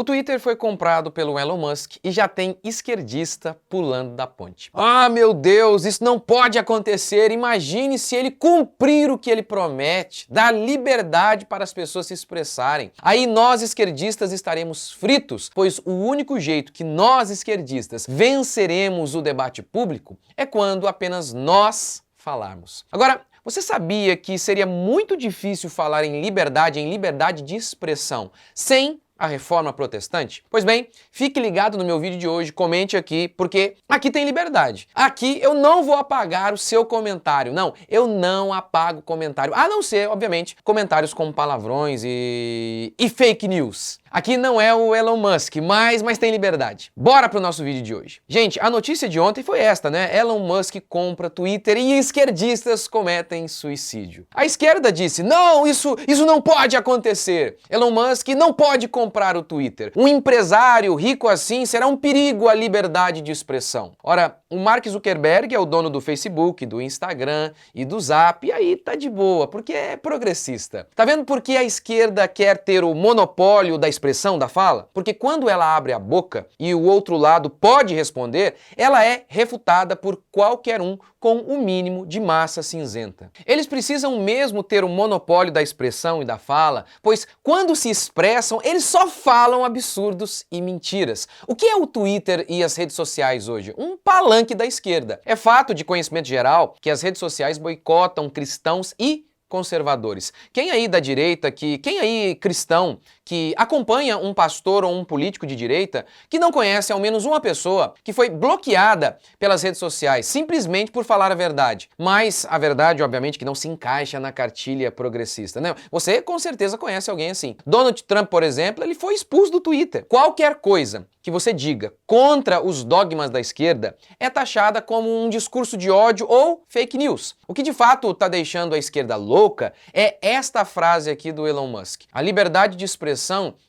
O Twitter foi comprado pelo Elon Musk e já tem esquerdista pulando da ponte. Ah, meu Deus, isso não pode acontecer. Imagine se ele cumprir o que ele promete, dar liberdade para as pessoas se expressarem. Aí nós esquerdistas estaremos fritos, pois o único jeito que nós esquerdistas venceremos o debate público é quando apenas nós falarmos. Agora, você sabia que seria muito difícil falar em liberdade de expressão, sem a reforma protestante? Pois bem, fique ligado no meu vídeo de hoje, comente aqui, porque aqui tem liberdade. Aqui eu não vou apagar o seu comentário. Não, eu não apago comentário. A não ser, obviamente, comentários com palavrões e fake news. Aqui não é o Elon Musk, mas tem liberdade. Bora pro nosso vídeo de hoje. Gente, a notícia de ontem foi esta, né? Elon Musk compra Twitter e esquerdistas cometem suicídio. A esquerda disse, não, isso não pode acontecer. Elon Musk não pode comprar o Twitter. Um empresário rico assim será um perigo à liberdade de expressão. Ora, o Mark Zuckerberg é o dono do Facebook, do Instagram e do Zap, e aí tá de boa, porque é progressista. Tá vendo por que a esquerda quer ter o monopólio da expressão, da fala? Porque quando ela abre a boca e o outro lado pode responder, ela é refutada por qualquer um com o mínimo de massa cinzenta. Eles precisam mesmo ter o monopólio da expressão e da fala, pois quando se expressam, eles só falam absurdos e mentiras. O que é o Twitter e as redes sociais hoje? Um palanque da esquerda. É fato de conhecimento geral que as redes sociais boicotam cristãos e conservadores. Quem aí da direita, quem aí cristão que acompanha um pastor ou um político de direita que não conhece ao menos uma pessoa que foi bloqueada pelas redes sociais simplesmente por falar a verdade? Mas a verdade, obviamente, que não se encaixa na cartilha progressista, né? Você com certeza conhece alguém assim. Donald Trump, por exemplo, ele foi expulso do Twitter. Qualquer coisa que você diga contra os dogmas da esquerda é taxada como um discurso de ódio ou fake news. O que de fato está deixando a esquerda louca é esta frase aqui do Elon Musk. A liberdade de expressão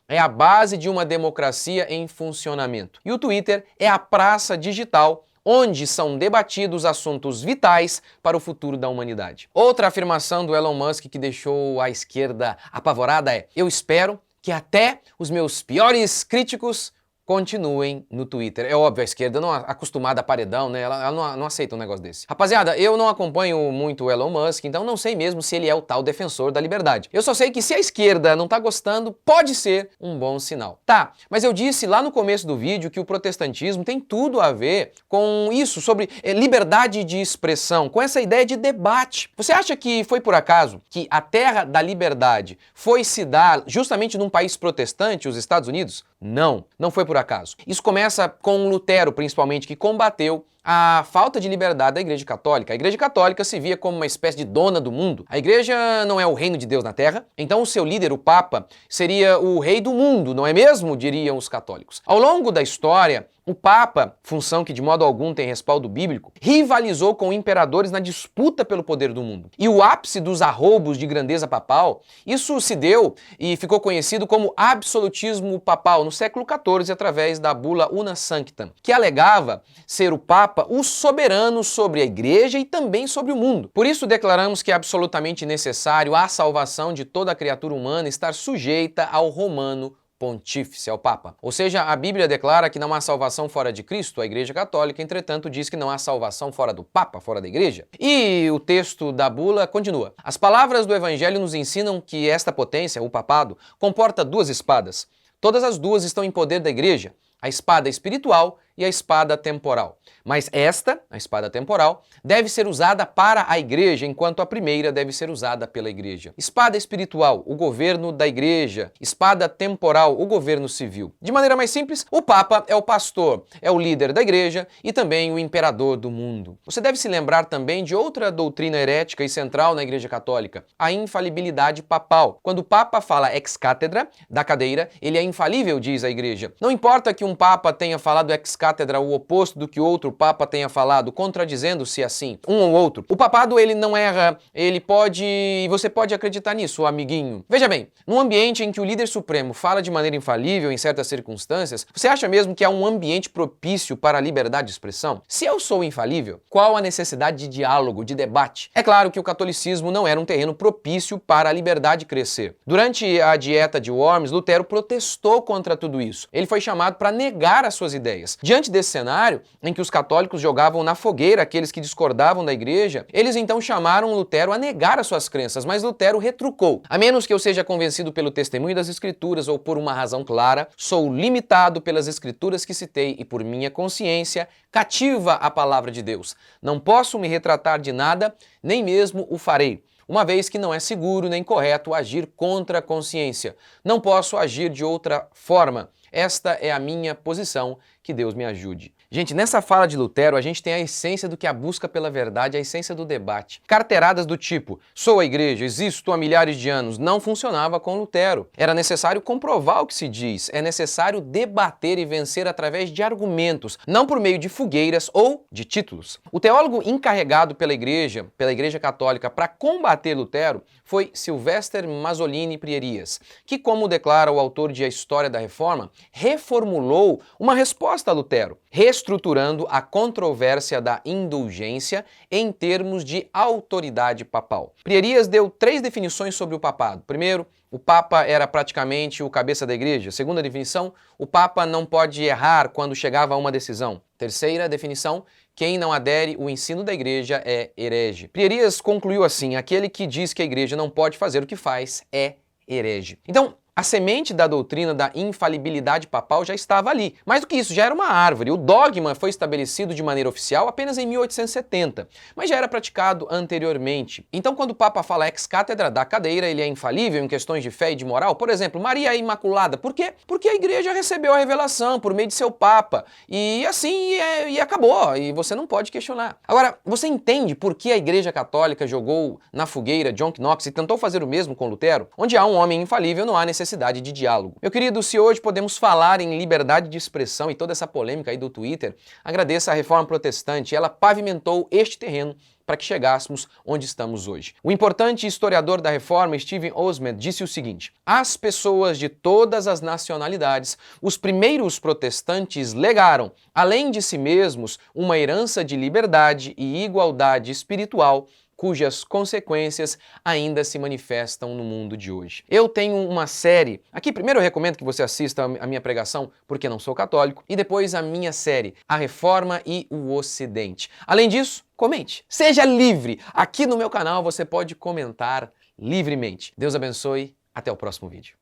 é a base de uma democracia em funcionamento. E o Twitter é a praça digital onde são debatidos assuntos vitais para o futuro da humanidade. Outra afirmação do Elon Musk que deixou a esquerda apavorada é: eu espero que até os meus piores críticos continuem no Twitter. É óbvio, a esquerda não é acostumada a paredão, né? Ela não aceita um negócio desse. Rapaziada, eu não acompanho muito o Elon Musk, então não sei mesmo se ele é o tal defensor da liberdade. Eu só sei que se a esquerda não tá gostando, pode ser um bom sinal. Tá, mas eu disse lá no começo do vídeo que o protestantismo tem tudo a ver com isso, sobre liberdade de expressão, com essa ideia de debate. Você acha que foi por acaso que a terra da liberdade foi se dar justamente num país protestante, os Estados Unidos? Não, não foi por acaso. Isso começa com Lutero, principalmente, que combateu a falta de liberdade da Igreja Católica. A Igreja Católica se via como uma espécie de dona do mundo. A Igreja não é o reino de Deus na Terra, então o seu líder, o Papa, seria o rei do mundo, não é mesmo? Diriam os católicos. Ao longo da história, o Papa, função que de modo algum tem respaldo bíblico, rivalizou com imperadores na disputa pelo poder do mundo. E o ápice dos arroubos de grandeza papal, isso se deu e ficou conhecido como absolutismo papal no século XIV através da bula Una Sanctam, que alegava ser o Papa o soberano sobre a Igreja e também sobre o mundo. Por isso declaramos que é absolutamente necessário a salvação de toda a criatura humana estar sujeita ao romano pontífice, ao Papa. Ou seja, a Bíblia declara que não há salvação fora de Cristo, a Igreja Católica, entretanto, diz que não há salvação fora do Papa, fora da Igreja. E o texto da bula continua. As palavras do Evangelho nos ensinam que esta potência, o papado, comporta duas espadas. Todas as duas estão em poder da Igreja, a espada espiritual e a espada temporal. Mas esta, a espada temporal, deve ser usada para a Igreja, enquanto a primeira deve ser usada pela Igreja. Espada espiritual, o governo da Igreja. Espada temporal, o governo civil. De maneira mais simples, o Papa é o pastor, é o líder da Igreja e também o imperador do mundo. Você deve se lembrar também de outra doutrina herética e central na Igreja Católica, a infalibilidade papal. Quando o Papa fala ex cátedra, da cadeira, ele é infalível, diz a Igreja. Não importa que um Papa tenha falado ex ex-cátedra o oposto do que outro papa tenha falado, contradizendo-se assim, um ou outro. O papado, ele não erra, ele pode... e você pode acreditar nisso, amiguinho. Veja bem, num ambiente em que o líder supremo fala de maneira infalível em certas circunstâncias, você acha mesmo que há um ambiente propício para a liberdade de expressão? Se eu sou infalível, qual a necessidade de diálogo, de debate? É claro que o catolicismo não era um terreno propício para a liberdade crescer. Durante a dieta de Worms, Lutero protestou contra tudo isso. Ele foi chamado para negar as suas ideias. Diante desse cenário, em que os católicos jogavam na fogueira aqueles que discordavam da igreja, eles então chamaram Lutero a negar as suas crenças, mas Lutero retrucou: a menos que eu seja convencido pelo testemunho das Escrituras ou por uma razão clara, sou limitado pelas Escrituras que citei e por minha consciência cativa a palavra de Deus. Não posso me retratar de nada, nem mesmo o farei, uma vez que não é seguro nem correto agir contra a consciência. Não posso agir de outra forma. Esta é a minha posição, que Deus me ajude. Gente, nessa fala de Lutero, a gente tem a essência do que é a busca pela verdade, a essência do debate. Carteiradas do tipo, sou a igreja, existo há milhares de anos, não funcionava com Lutero. Era necessário comprovar o que se diz, é necessário debater e vencer através de argumentos, não por meio de fogueiras ou de títulos. O teólogo encarregado pela Igreja Católica, para combater Lutero foi Silvester Masolini Prierias, que, como declara o autor de A História da Reforma, reformulou uma resposta a Lutero, reestruturando a controvérsia da indulgência em termos de autoridade papal. Prierias deu 3 definições sobre o papado. Primeiro, o Papa era praticamente o cabeça da igreja. Segunda definição, o Papa não pode errar quando chegava a uma decisão. Terceira definição, quem não adere ao ensino da igreja é herege. Prierias concluiu assim: aquele que diz que a igreja não pode fazer o que faz é herege. Então, a semente da doutrina da infalibilidade papal já estava ali. Mais do que isso, já era uma árvore. O dogma foi estabelecido de maneira oficial apenas em 1870, mas já era praticado anteriormente. Então, quando o Papa fala ex-cátedra da cadeira, ele é infalível em questões de fé e de moral. Por exemplo, Maria é Imaculada. Por quê? Porque a igreja recebeu a revelação por meio de seu Papa. E assim, e acabou. E você não pode questionar. Agora, você entende por que a Igreja Católica jogou na fogueira John Knox e tentou fazer o mesmo com Lutero? Onde há um homem infalível, não há necessidade de diálogo. Meu querido, se hoje podemos falar em liberdade de expressão e toda essa polêmica aí do Twitter, agradeça a Reforma Protestante, ela pavimentou este terreno para que chegássemos onde estamos hoje. O importante historiador da Reforma, Stephen Osment, disse o seguinte: as pessoas de todas as nacionalidades, os primeiros protestantes legaram, além de si mesmos, uma herança de liberdade e igualdade espiritual, cujas consequências ainda se manifestam no mundo de hoje. Eu tenho uma série, aqui primeiro eu recomendo que você assista a minha pregação, porque não sou católico, e depois a minha série, A Reforma e o Ocidente. Além disso, comente, seja livre. Aqui no meu canal você pode comentar livremente. Deus abençoe, até o próximo vídeo.